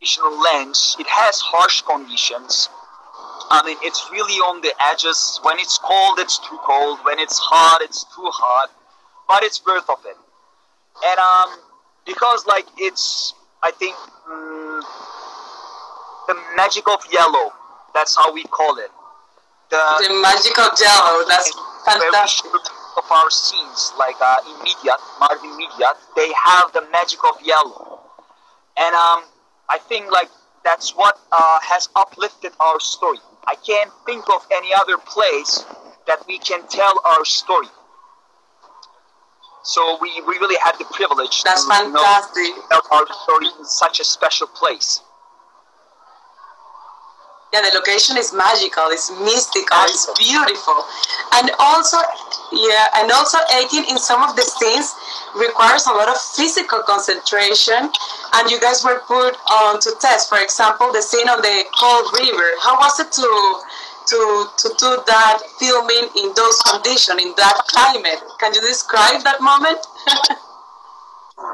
traditional lens. It has harsh conditions. I mean, it's really on the edges. When it's cold, it's too cold. When it's hot, it's too hot. But it's worth of it. And because like it's, I think, the magic of yellow. That's how we call it. The magic of yellow. That's fantastic. Of our scenes, like immediate, Marvin Immediate, they have the magic of yellow. And I think like that's what has uplifted our story. I can't think of any other place that we can tell our story. So we really had the privilege to tell our story in such a special place. Yeah, the location is magical, it's mystical, it's beautiful. And also, Akın, in some of the scenes requires a lot of physical concentration, and you guys were put on to test. For example, the scene on the cold river. How was it to do that filming in those conditions, in that climate? Can you describe that moment?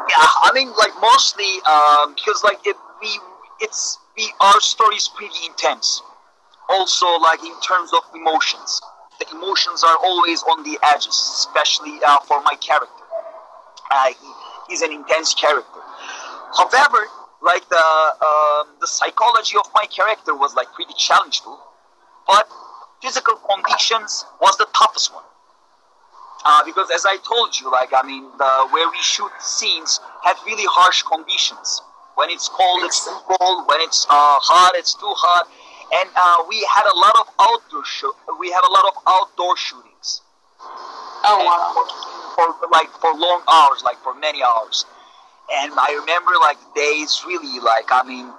Yeah, I mean, like mostly because like our story is pretty intense. Also, like in terms of emotions, the emotions are always on the edges, especially for my character. He's an intense character. However, like the psychology of my character was like pretty challenging, but physical conditions was the toughest one. Because as I told you, like I mean, where we shoot scenes had really harsh conditions. When it's cold, it's too cold. When it's hot, it's too hot. And we had a lot of outdoor shootings. Oh wow! For long hours, like for many hours. And I remember like days really like I mean,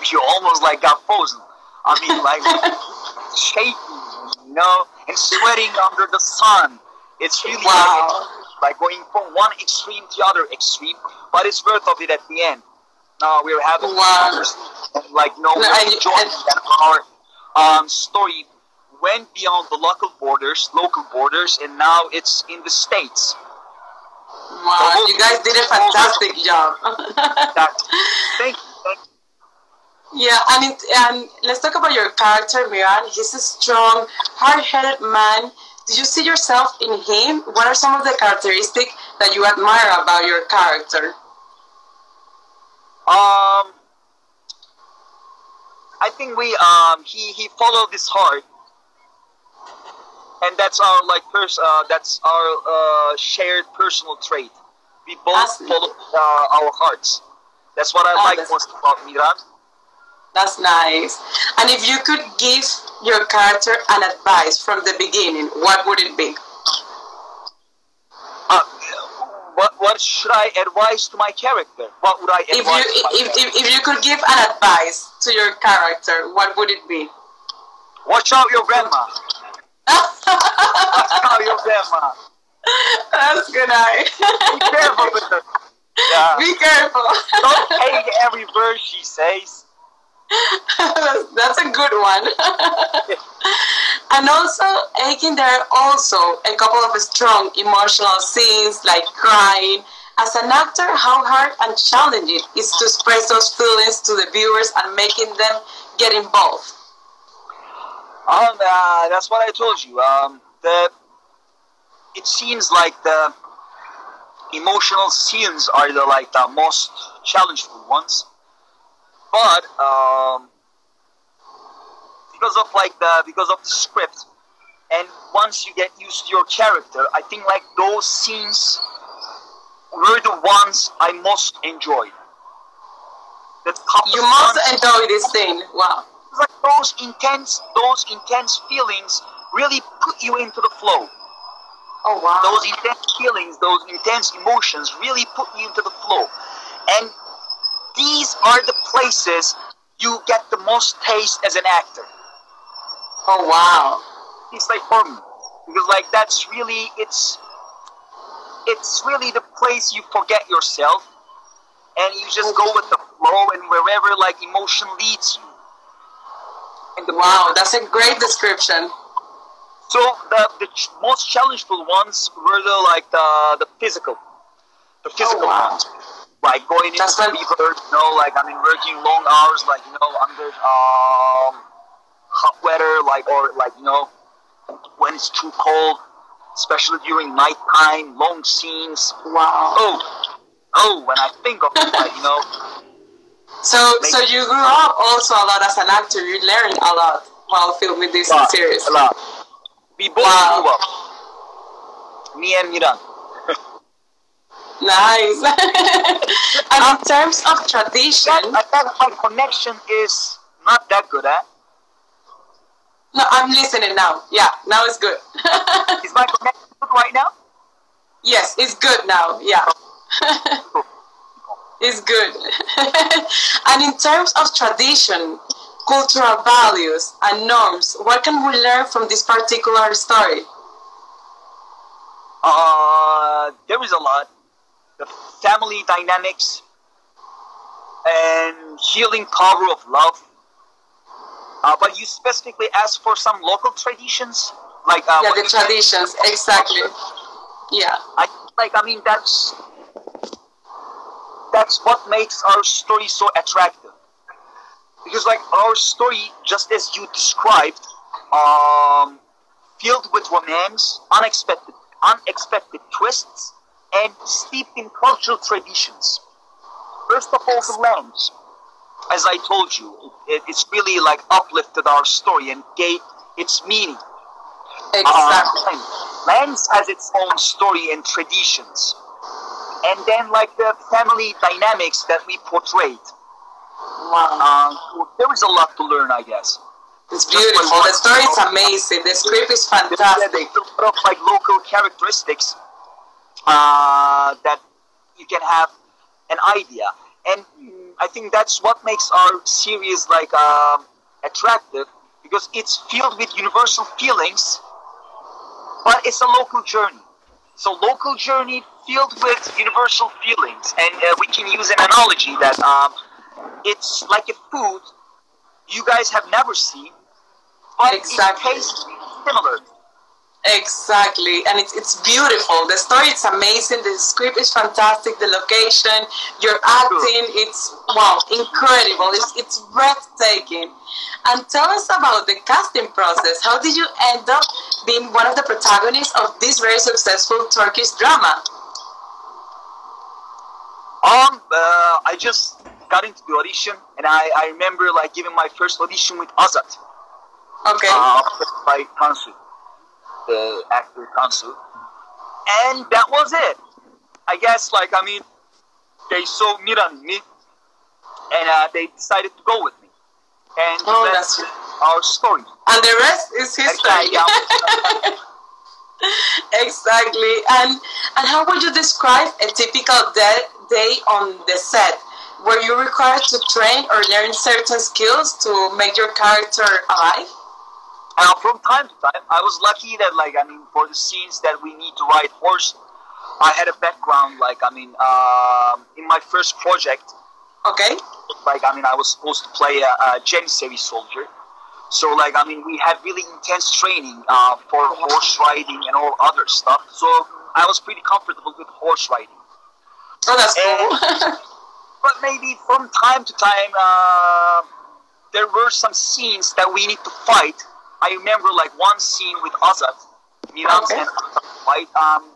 we almost like got frozen. I mean like shaking, and sweating under the sun. It's really like going from one extreme to the other extreme, but it's worth of it at the end. Now we're having like we're enjoying that our story went beyond the local borders, and now it's in the States. Wow, so you guys did a fantastic job. Thank you. Yeah, and let's talk about your character, Miran. He's a strong, hard-headed man. Did you see yourself in him? What are some of the characteristics that you admire about your character? I think he followed his heart, and that's our that's our shared personal trait. We both follow our hearts. That's what I like most about Miran. That's nice. And if you could give your character an advice from the beginning, what would it be? What should I advise to my character? What would I advise if you could give an advice to your character, what would it be? Watch out your grandma. Watch out your grandma. That's good eye. Be careful with her. Yeah. Be careful. Don't take every word she says. That's a good one. And also, Akın, there are also a couple of strong emotional scenes like crying. As an actor, how hard and challenging it is to express those feelings to the viewers and making them get involved. That's what I told you. It seems like the emotional scenes are the most challenging ones. But because of the script, and once you get used to your character, I think like those scenes were the ones I most enjoyed. You must enjoy this scene. Wow! Like those intense feelings really put you into the flow. Oh wow! Those intense feelings, those intense emotions really put you into the flow, and these are the places you get the most taste as an actor. Oh wow! It's like for me, because like that's really it's really the place you forget yourself, and you just go with the flow, and wherever like emotion leads you. And wow, that's a great description. So the most challenging ones were the physical ones. like going into That's the when, river, like I mean working long hours, like under hot weather, like or like when it's too cold, especially during nighttime, long scenes. wow. When I think of it, like So you grew up also a lot as an actor. You learned a lot while filming this series. a lot. We both grew up. Me and Miran. Nice. And in terms of tradition, I thought my connection is not that good, eh? no, I'm listening now. Yeah, now it's good. Is my connection good right now? Yes, it's good now. Yeah. It's good. And in terms of tradition, cultural values, and norms, what can we learn from this particular story? There is a lot. The family dynamics and healing power of love. But you specifically asked for some local traditions, like Yeah, the traditions, exactly. Yeah. I mean that's what makes our story so attractive. Because like our story, just as you described, filled with romance, unexpected twists, and steeped in cultural traditions. First of all, the lens. As I told you, it's really like uplifted our story and gave its meaning. Exactly. Lens has its own story and traditions. And then like the family dynamics that we portrayed. Wow. There is a lot to learn, I guess. It's beautiful. The story is amazing. The script is fantastic. There's a lot of like local characteristics that you can have an idea. And I think that's what makes our series like attractive, because it's filled with universal feelings, but it's a local journey. So local journey filled with universal feelings, and we can use an analogy that it's like a food you guys have never seen, but Exactly. it tastes similar. Exactly, and it's beautiful. The story is amazing. The script is fantastic. The location, your acting, it's wow, incredible. It's breathtaking. And tell us about the casting process. How did you end up being one of the protagonists of this very successful Turkish drama? I just got into the audition, and I remember like giving my first audition with Azat, Okay. by Tansu, the actor Tansu, and that was it. I guess like I mean, they saw Miran in me, and they decided to go with me, and Oh, that's that's our story. and the rest is history. Yeah. Exactly. And how would you describe a typical day on the set? Were you required to train or learn certain skills to make your character alive? From time to time, I was lucky that like I mean, for the scenes that we need to ride horse, I had a background. Like I mean, in my first project, Okay. like I mean, I was supposed to play a Janissary soldier. So like I mean, we had really intense training for horse riding and all other stuff. So I was pretty comfortable with horse riding. Oh, that's cool. But maybe from time to time, there were some scenes that we need to fight. I remember like one scene with Azat, Miran's Okay. and Azat fight.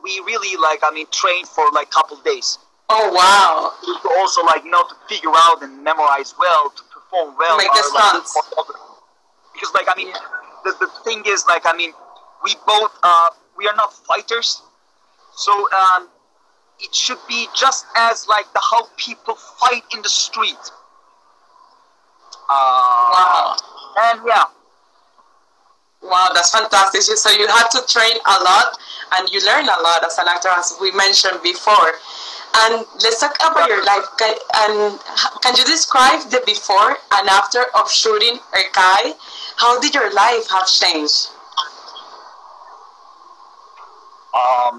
We really like I mean trained for like couple days. Oh, wow. To also like to figure out and memorize well, to perform well. Make the like, stunts. because like I mean, the thing is like I mean, we both we are not fighters, so it should be just as like the how people fight in the street. Wow. And yeah. Wow, that's fantastic. So you had to train a lot and you learn a lot as an actor, as we mentioned before. And let's talk about your life. Can you describe the before and after of shooting Erkai? How did your life have changed?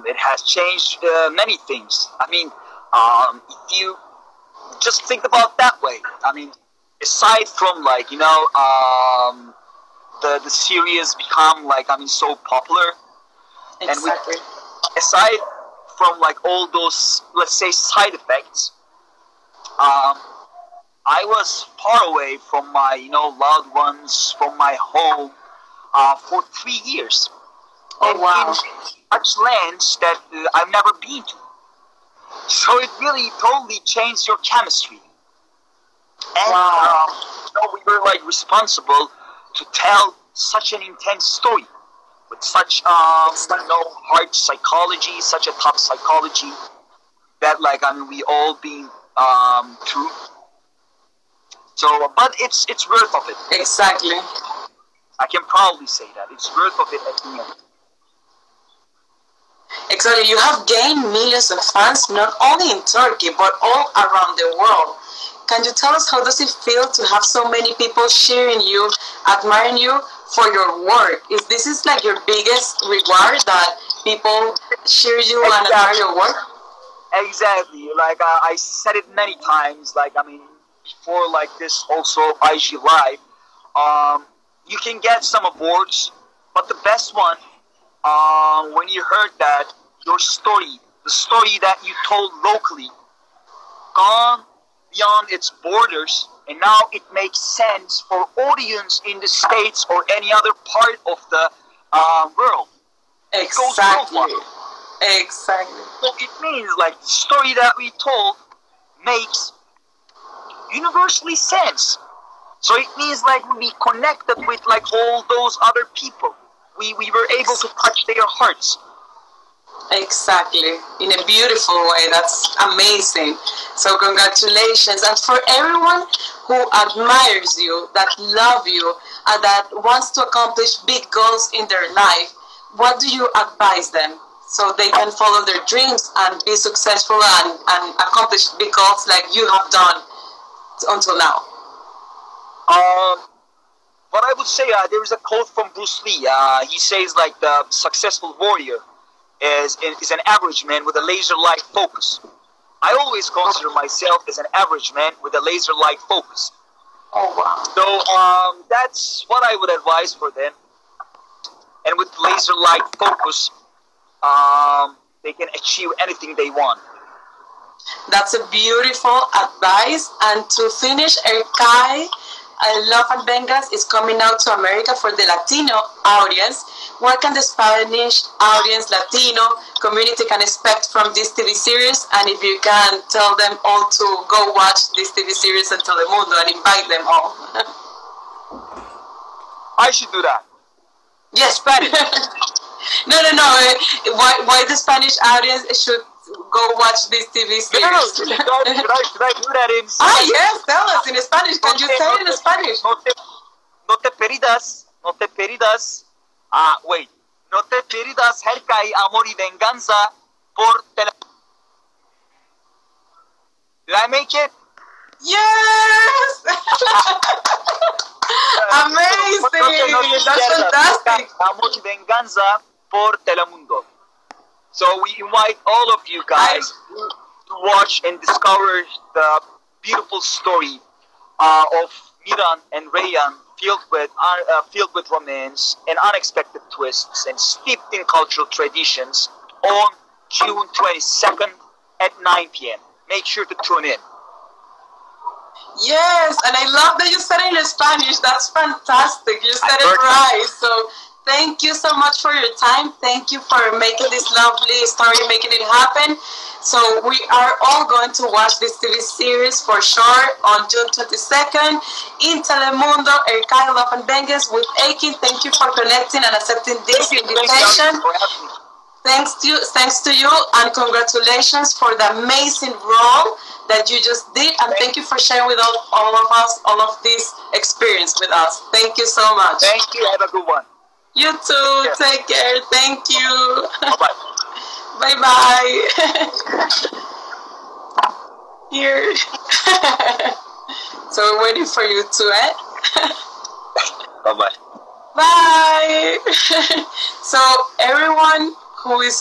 It has changed many things. I mean, if you just think about that way, I mean, aside from like the series become like I mean so popular, Exactly. and aside from like all those let's say side effects, I was far away from my, loved ones, from my home, for 3 years. Oh, And wow. in such lands that I've never been to. So it really totally changed your chemistry. And Wow. we were like responsible to tell such an intense story with such hard psychology, such a tough psychology that we all been through. So, but it's worth of it. Exactly. I can proudly say that it's worth of it at the end. Exactly. You have gained millions of fans not only in Turkey but all around the world. Can you tell us how does it feel to have so many people cheering you, admiring you for your work? This is like your biggest reward that people cheer you and admire your work? Exactly. I said it many times. Before this also IG Live, you can get some awards, but the best one, when you heard that your story, the story that you told locally, gone beyond its borders, and now it makes sense for audience in the States or any other part of the world. Exactly. Exactly. So it means the story that we told makes universally sense. So it means we connected with all those other people. We were able to touch their hearts. Exactly, in a beautiful way. That's amazing. So congratulations. And for everyone who admires you, that love you, and that wants to accomplish big goals in their life, what do you advise them so they can follow their dreams and be successful and accomplish big goals like you have done until now? What I would say, there is a quote from Bruce Lee. He says the successful warrior is an average man with a laser-like focus. I always consider myself as an average man with a laser-like focus. Oh, wow. So that's what I would advise for them. And with laser-like focus, they can achieve anything they want. That's a beautiful advice. And to finish, Erkai, Love and Vengas is coming out to America for the Latino audience. What can the Spanish audience, Latino community can expect from this TV series? And if you can tell them all to go watch this TV series in Telemundo and invite them all. I should do that. Yes, Spanish. No. Why the Spanish audience should go watch this TV series? No. Should I do that in Spanish? Yes, tell us in Spanish. Can you say it in Spanish? No te peridas. Wait. No te peridas cerca y amor y venganza por tele. Did I make it? Yes! Amazing! That's fantastic! Amor y venganza por Telemundo. So we invite all of you guys to watch and discover the beautiful story of Miran and Rayan, filled with romance and unexpected twists and steeped in cultural traditions on June 22nd at 9 p.m. Make sure to tune in. Yes, and I love that you said it in Spanish. That's fantastic. You said it right. So thank you so much for your time. Thank you for making this lovely story, making it happen. So we are all going to watch this TV series for sure on June 22nd in Telemundo. Erkai, Love and Vengas with Akın. Thank you for connecting and accepting this invitation. Thanks to you, and congratulations for the amazing role that you just did, and thank you for sharing with all of us all of this experience with us. Thank you so much. Thank you. Have a good one. You too. Take care. Thank you. Bye-bye. Bye-bye. Here. So we're waiting for you to Bye-bye. Bye. So everyone who is